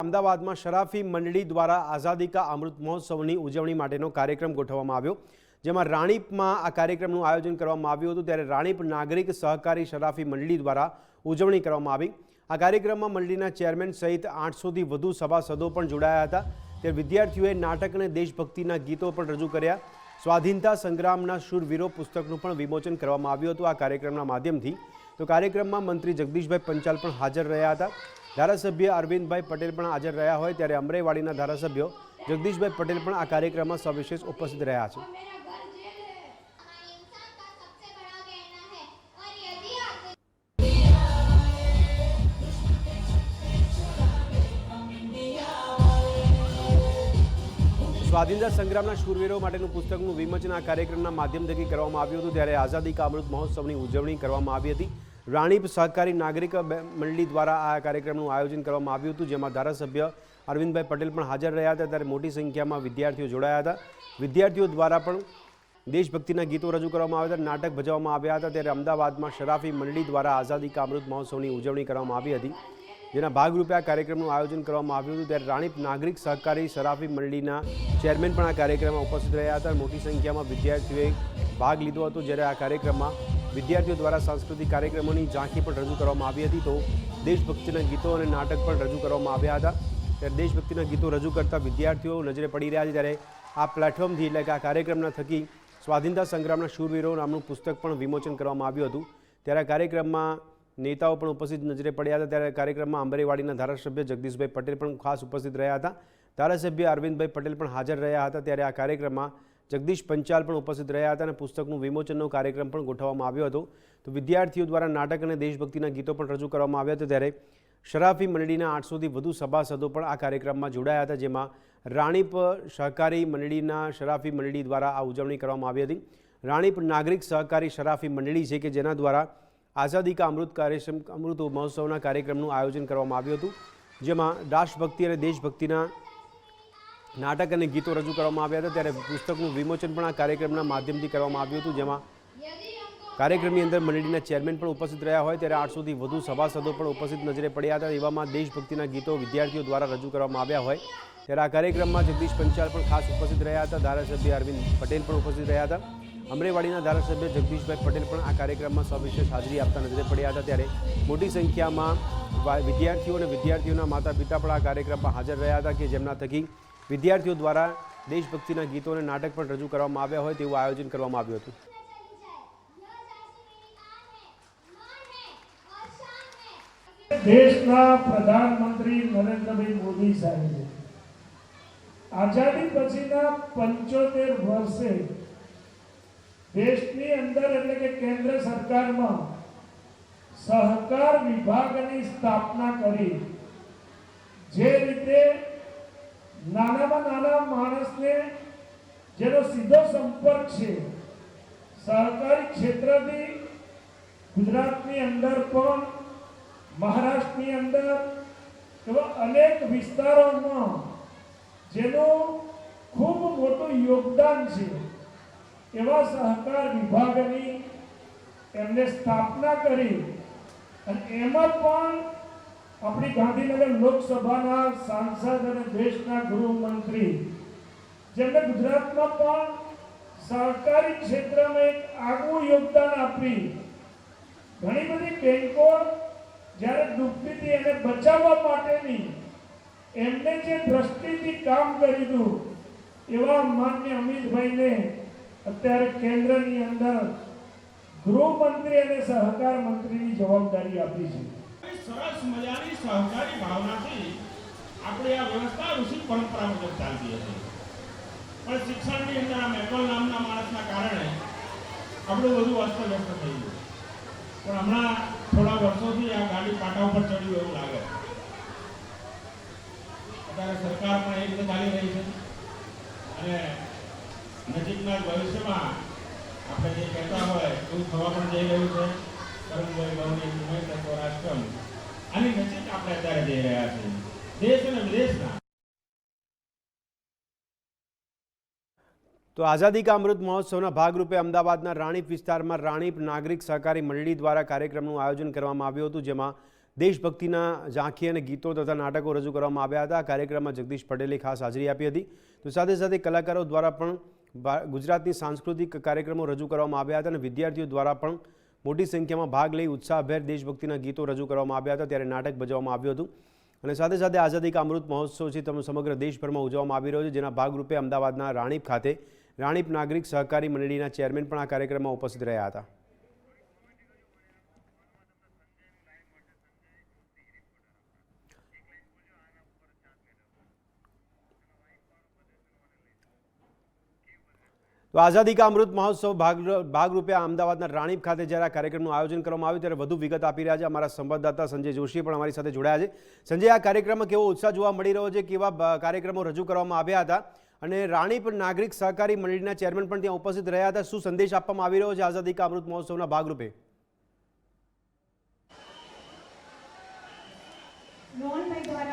અમદાવાદમાં શરાફી મંડળી દ્વારા આઝાદી કા અમૃત મહોત્સવની ઉજવણી માટેનો કાર્યક્રમ ગોઠવવામાં આવ્યો, જેમાં રાણીપમાં આ કાર્યક્રમનું આયોજન કરવામાં આવ્યું હતું। ત્યારે રાણીપ નાગરિક સહકારી શરાફી મંડળી દ્વારા ઉજવણી કરવામાં આવી। આ કાર્યક્રમમાં મંડળીના ચેરમેન સહિત 800થી વધુ સભાસદો પણ જોડાયા હતા। ત્યારે વિદ્યાર્થીઓએ નાટક અને દેશભક્તિના ગીતો પણ રજૂ કર્યા। સ્વાધીનતા સંગ્રામના શૂરવીરો પુસ્તકનું પણ વિમોચન કરવામાં આવ્યું હતું આ કાર્યક્રમના માધ્યમથી। તો કાર્યક્રમમાં મંત્રી જગદીશભાઈ પંચાલ પણ હાજર રહ્યા હતા। ધારાસભ્ય અરવિંદભાઈ પટેલ પણ હાજર રહ્યા હોય ત્યારે અમરેવાડીના ધારાસભ્ય જગદીશભાઈ પટેલ પણ આ કાર્યક્રમમાં સવિશેષ ઉપસ્થિત રહ્યા છે। સ્વાધીનતા સંગ્રામના શૂરવીરો માટેનું પુસ્તકનું વિમોચન આ કાર્યક્રમના માધ્યમથી કરવામાં આવ્યું હતું। ત્યારે આઝાદી કા અમૃત મહોત્સવની ઉજવણી કરવામાં આવી હતી। રાણીપ સહકારી નાગરિક મંડળી દ્વારા આ કાર્યક્રમનું આયોજન કરવામાં આવ્યું હતું, જેમાં ધારાસભ્ય અરવિંદભાઈ પટેલ પણ હાજર રહ્યા હતા। ત્યારે મોટી સંખ્યામાં વિદ્યાર્થીઓ જોડાયા હતા। વિદ્યાર્થીઓ દ્વારા પણ દેશભક્તિના ગીતો રજૂ કરવામાં આવ્યા હતા, નાટક ભજવવામાં આવ્યા હતા। ત્યારે અમદાવાદમાં શરાફી મંડળી દ્વારા આઝાદી કા અમૃત મહોત્સવની ઉજવણી કરવામાં આવી હતી, જેના ભાગરૂપે આ કાર્યક્રમનું આયોજન કરવામાં આવ્યું હતું। ત્યારે રાણીપ નાગરિક સહકારી શરાફી મંડળીના ચેરમેન પણ આ કાર્યક્રમમાં ઉપસ્થિત રહ્યા હતા। મોટી સંખ્યામાં વિદ્યાર્થીઓએ ભાગ લીધો હતો, જ્યારે આ કાર્યક્રમમાં વિદ્યાર્થીઓ દ્વારા સાંસ્કૃતિક કાર્યક્રમોની ઝાંખી પણ રજૂ કરવામાં આવી હતી। તો દેશભક્તિના ગીતો અને નાટક પણ રજૂ કરવામાં આવ્યા હતા। ત્યારે દેશભક્તિના ગીતો રજૂ કરતા વિદ્યાર્થીઓ નજરે પડી રહ્યા છે। ત્યારે આ પ્લેટફોર્મથી એટલે કે આ કાર્યક્રમના થકી સ્વાધીનતા સંગ્રામના શૂરવીરો નામનું પુસ્તક પણ વિમોચન કરવામાં આવ્યું હતું। ત્યારે આ કાર્યક્રમમાં નેતાઓ પણ ઉપસ્થિત નજરે પડ્યા હતા। ત્યારે કાર્યક્રમમાં અમરેવાડીના ધારાસભ્ય જગદીશભાઈ પટેલ પણ ખાસ ઉપસ્થિત રહ્યા હતા। ધારાસભ્ય અરવિંદભાઈ પટેલ પણ હાજર રહ્યા હતા। ત્યારે આ કાર્યક્રમમાં જગદીશ પંચાલ પણ ઉપસ્થિત રહ્યા હતા અને પુસ્તકનું વિમોચનનો કાર્યક્રમ પણ ગોઠવવામાં આવ્યો હતો। તો વિદ્યાર્થીઓ દ્વારા નાટક અને દેશભક્તિના ગીતો પણ રજૂ કરવામાં આવ્યા હતા। ત્યારે શરાફી મંડળીના 800થી વધુ સભાસદો પણ આ કાર્યક્રમમાં જોડાયા હતા, જેમાં રાણીપ સહકારી મંડળીના શરાફી મંડળી દ્વારા આ ઉજવણી કરવામાં આવી હતી। રાણીપ નાગરિક સહકારી શરાફી મંડળી છે કે જેના દ્વારા આઝાદી કા અમૃત મહોત્સવના કાર્યક્રમનું આયોજન કરવામાં આવ્યું હતું, જેમાં રાષ્ટ્રભક્તિ અને દેશભક્તિના નાટક અને ગીતો રજૂ કરવામાં આવ્યા હતા। ત્યારે પુસ્તકનું વિમોચન પણ આ કાર્યક્રમના માધ્યમથી કરવામાં આવ્યું હતું, જેમાં કાર્યક્રમની અંદર મંડળીના ચેરમેન પણ ઉપસ્થિત રહ્યા હોય ત્યારે 800થી વધુ સભાસદો પણ ઉપસ્થિત નજરે પડ્યા હતા। એવામાં દેશભક્તિના ગીતો વિદ્યાર્થીઓ દ્વારા રજૂ કરવામાં આવ્યા હોય ત્યારે આ કાર્યક્રમમાં જગદીશ પંચાલ પણ ખાસ ઉપસ્થિત રહ્યા હતા। ધારાસભ્ય અરવિંદ પટેલ પણ ઉપસ્થિત રહ્યા હતા। અમરેવાડીના ધારાસભ્ય જગદીશભાઈ પટેલ પણ આ કાર્યક્રમમાં સવિશેષ હાજરી આપતા નજરે પડ્યા હતા। ત્યારે મોટી સંખ્યામાં વિદ્યાર્થીઓ અને વિદ્યાર્થીઓના માતા પિતા પણ આ કાર્યક્રમમાં હાજર રહ્યા હતા, કે જેમના થકી વિદ્યાર્થીઓ દ્વારા દેશભક્તિના ગીતો અને નાટક પણ રજૂ કરવામાં આવ્યા હોય તેવું આયોજન કરવામાં આવ્યું હતું। દેશના પ્રધાનમંત્રી નરેન્દ્રભાઈ મોદી સાહેબે આઝાદી પછીના 75 વર્ષે દેશની અંદર એટલે કે કેન્દ્ર સરકારમાં સહકાર વિભાગની સ્થાપના કરી। જે રીતે નાનામાં નાના માણસને જેનો સીધો સંપર્ક છે સહકારી ક્ષેત્રથી ગુજરાતની અંદર પણ મહારાષ્ટ્રની અંદર એવા અનેક વિસ્તારોમાં જેનું ખૂબ મોટું યોગદાન છે એવા સહકાર વિભાગની એમને સ્થાપના કરી। અને એમાં પણ આપણી ગાંધીનગર લોકસભાના સાંસદ અને દેશના ગૃહમંત્રી જેમણે ગુજરાતમાં પણ સહકારી ક્ષેત્રમાં એક આગવું યોગદાન આપી। ઘણી બધી બેંકો જ્યારે ડૂબતી હતી એને બચાવવા માટેની એમને જે દ્રષ્ટિથી કામ કર્યું એવા માન્ય અમિતભાઈને અત્યારે કેન્દ્રની અંદર ગૃહમંત્રી અને સહકાર મંત્રીની જવાબદારી આપી છે। સરસ મજાની સહકારી ભાવનાથી આપણે આ વ્યવસ્થા ઋષિ પરંપરા મુજબ ચાલતી હતી, પણ શિક્ષણની અંદર આ મેકલ નામના માણસના કારણે આપણું બધું અસ્તવ્યસ્ત થઈ ગયું। પણ હમણાં થોડા વર્ષોથી આ ગાડી પાટા ઉપર ચડ્યું એવું લાગે। અત્યારે સરકાર પણ એ રીતે ચાલી રહી છે અને નજીકના ભવિષ્યમાં આપણે જે કહેતા હોય એવું થવા પણ જઈ રહ્યું છે। કરમભાઈ ગૌરી ઉમેશ રાષ્ટ્રમ આની નજીક આપણે અત્યારે જઈ રહ્યા છીએ, દેશ અને વિદેશના। તો આઝાદી કા અમૃત મહોત્સવના ભાગરૂપે અમદાવાદના રાણીપ વિસ્તારમાં રાણીપ નાગરિક સહકારી મંડળી દ્વારા કાર્યક્રમનું આયોજન કરવામાં આવ્યું હતું, જેમાં દેશભક્તિના ઝાંખી અને ગીતો તથા નાટકો રજૂ કરવામાં આવ્યા હતા. આ કાર્યક્રમમાં જગદીશ પટેલે ખાસ હાજરી આપી હતી. તો સાથે સાથે કલાકારો દ્વારા પણ ગુજરાતની સાંસ્કૃતિક કાર્યક્રમો રજૂ કરવામાં આવ્યા હતા અને વિદ્યાર્થીઓ દ્વારા પણ મોટી સંખ્યામાં ભાગ લઈ ઉત્સાહભેર દેશભક્તિના ગીતો રજૂ કરવામાં આવ્યા હતા. ત્યારે નાટક ભજવવામાં આવ્યું હતું અને સાથે સાથે આઝાદી કા અમૃત મહોત્સવ છે તેનો સમગ્ર દેશભરમાં ઉજવવામાં આવી રહ્યો છે, જેના ભાગરૂપે અમદાવાદના રાણીપ ખાતે રાણીપ નાગરિક સહકારી મંડળીના ચેરમેન પણ આ કાર્યક્રમમાં ઉપસ્થિત રહ્યા હતા. તો આઝાદી કા અમૃત મહોત્સવ ભાગરૂપે અમદાવાદના રાણીપ ખાતે જ્યારે આ કાર્યક્રમનું આયોજન કરવામાં આવ્યું ત્યારે વધુ વિગત આપી રહ્યા છે અમારા સંવાદદાતા સંજય જોશી પણ અમારી સાથે જોડાયા છે. સંજય, આ કાર્યક્રમમાં કેવો ઉત્સાહ જોવા મળી રહ્યો છે, કેવા કાર્યક્રમો રજૂ કરવામાં આવ્યા હતા અને રાણીપ નાગરિક સહકારી મંડળીના ચેરમેન પણ ત્યાં ઉપસ્થિત રહ્યા હતા, શું સંદેશ આપવામાં આવી રહ્યો છે આઝાદી કા અમૃત મહોત્સવના ભાગરૂપે?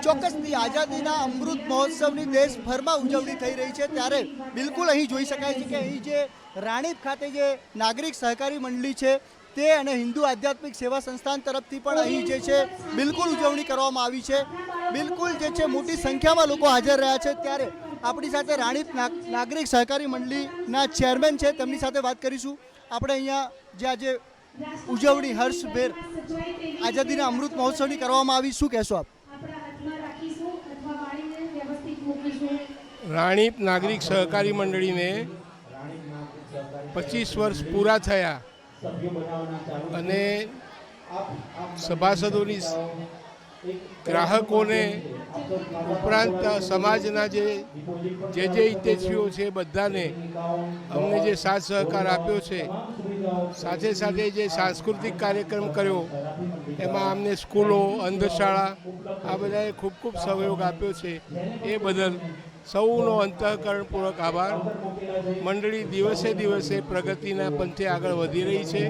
ચોક્કસથી આઝાદીના અમૃત મહોત્સવની દેશભરમાં ઉજવણી થઈ રહી છે ત્યારે બિલકુલ અહીં જોઈ શકાય છે કે અહીં જે રાણીપ ખાતે જે નાગરિક સહકારી મંડળી છે તે અને હિન્દુ આધ્યાત્મિક સેવા સંસ્થાન તરફથી પણ અહીં જે છે બિલકુલ ઉજવણી કરવામાં આવી છે. બિલકુલ જે છે મોટી સંખ્યામાં લોકો હાજર રહ્યા છે. ત્યારે આપણી સાથે રાણીપ નાગરિક સહકારી મંડળીના ચેરમેન છે, તેમની સાથે વાત કરીશું. આપણે અહીંયા જે આજે ઉજવણી હર્ષભેર આઝાદીના અમૃત મહોત્સવની કરવામાં આવી, શું કહેશો આપ? રાણીપ નાગરિક સહકારી મંડળીને 25 વર્ષ પૂરા થયા અને સભાસદોની, ગ્રાહકોને ઉપરાંત સમાજના જે હિતેશીઓ છે બધાને અમને જે સાથ સહકાર આપ્યો છે, સાથે સાથે જે સાંસ્કૃતિક કાર્યક્રમ કર્યો એમાં અમને સ્કૂલો, અંધશાળા આ બધાએ ખૂબ ખૂબ સહયોગ આપ્યો છે. એ બદલ સૌનો અંતઃકરણપૂર્વક આભાર. મંડળી દિવસે દિવસે પ્રગતિના પંથે આગળ વધી રહી છે.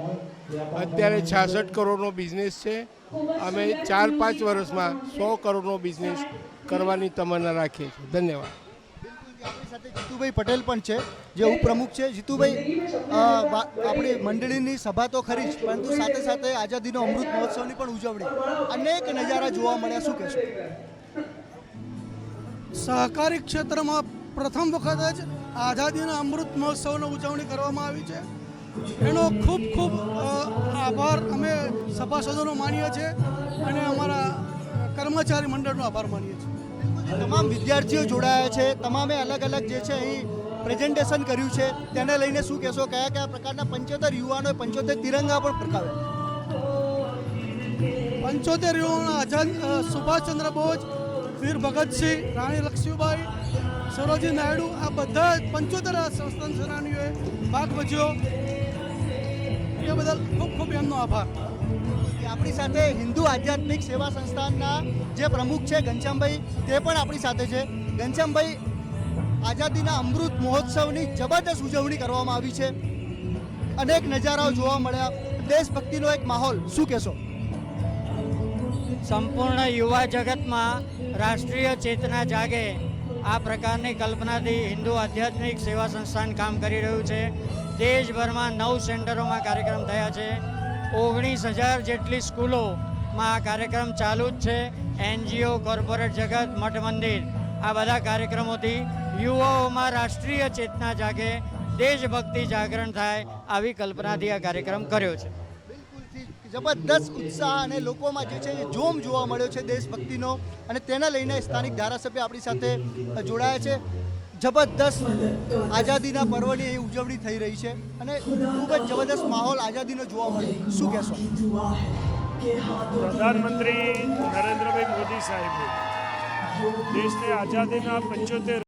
અત્યારે 66 કરોડનો બિઝનેસ છે. અમે 4-5 વર્ષમાં 100 કરોડનો બિઝનેસ કરવાની તમન્ના રાખીએ છીએ. ધન્યવાદ. આપણી સાથે જીતુભાઈ પટેલ પણ છે, જે ઉપપ્રમુખ છે. જીતુભાઈ, આપણી મંડળીની સભા તો ખરી જ, પરંતુ સાથે સાથે આઝાદીનો અમૃત મહોત્સવની પણ ઉજવણી, અનેક નજારા જોવા મળ્યા, શું કહેશો? સહકારી ક્ષેત્રમાં પ્રથમ વખત જ આઝાદીના અમૃત મહોત્સવની ઉજવણી કરવામાં આવી છે. એનો ખૂબ ખૂબ આભાર અમે સભાસદોનો માનીએ છીએ અને અમારા કર્મચારી મંડળનો આભાર માનીએ છીએ. તમામ વિદ્યાર્થીઓ જોડાયા છે, તમામે અલગ અલગ જે છે અહીં પ્રેઝન્ટેશન કર્યું છે, તેને લઈને શું કહેશો? કયા કયા પ્રકારના 75 યુવાનોએ 75 તિરંગા પણ ફરકાવ્યા? 75 યુવાનો આઝાદ સુભાષચંદ્ર બોઝ, વીર ભગતસિંહ, રાણી લક્ષ્મીબાઈ, સરોજી નાયડુ, આ બધા 75 સંસ્થાન સેનાનીઓએ ભાગ ભજ્યો. એ બદલ ખૂબ ખૂબ એમનો આભાર. આપણી સાથે હિન્દુ આધ્યાત્મિક સેવા સંસ્થાનના જે પ્રમુખ છે ઘનશ્યામભાઈ, તે પણ આપણી સાથે છે. ઘનશ્યામભાઈ, આઝાદીના અમૃત મહોત્સવની જબરદસ્ત ઉજવણી કરવામાં આવી છે, અનેક નજારાઓ જોવા મળ્યા, દેશભક્તિનો એક માહોલ, શું કહેશો? સંપૂર્ણ યુવા જગતમાં રાષ્ટ્રીય ચેતના જાગે આ પ્રકારની કલ્પનાથી હિન્દુ આધ્યાત્મિક સેવા સંસ્થાન કામ કરી રહ્યું છે. દેશભરમાં 9 સેન્ટરોમાં કાર્યક્રમ થયા છે. 19,000 જેટલી સ્કૂલોમાં આ કાર્યક્રમ ચાલુ જ છે. NGO, કોર્પોરેટ જગત, મઠ મંદિર, આ બધા કાર્યક્રમોથી યુવાઓમાં રાષ્ટ્રીય ચેતના જાગે, દેશભક્તિ જાગરણ થાય, આવી કલ્પનાથી આ કાર્યક્રમ કર્યો છે. જબરદસ્ત ઉત્સાહ અને લોકોમાં જે છે એ જોમ જોવા મળ્યો છે દેશભક્તિનો, અને તેને લઈને સ્થાનિક ધારાસભ્ય આપણી સાથે જોડાયા છે. જબરદસ્ત આઝાદીના પર્વની અહીં ઉજવણી થઈ રહી છે અને ખૂબ જ જબરદસ્ત માહોલ આઝાદીનો જોવા મળ્યો, શું કહેશો? પ્રધાનમંત્રી નરેન્દ્રભાઈ મોદી સાહેબે દેશને આઝાદીના 75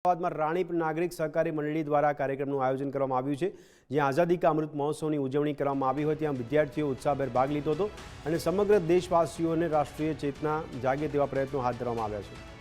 અમદાવાદમાં રાણીપ નાગરિક સહકારી મંડળી દ્વારા કાર્યક્રમનું આયોજન કરવામાં આવ્યું છે, જ્યાં આઝાદી કા અમૃત મહોત્સવની ઉજવણી કરવામાં આવી હોય ત્યાં વિદ્યાર્થીઓ ઉત્સાહભેર ભાગ લીધો હતો અને સમગ્ર દેશવાસીઓને રાષ્ટ્રીય ચેતના જાગે તેવા પ્રયત્નો હાથ ધરવામાં આવ્યા છે.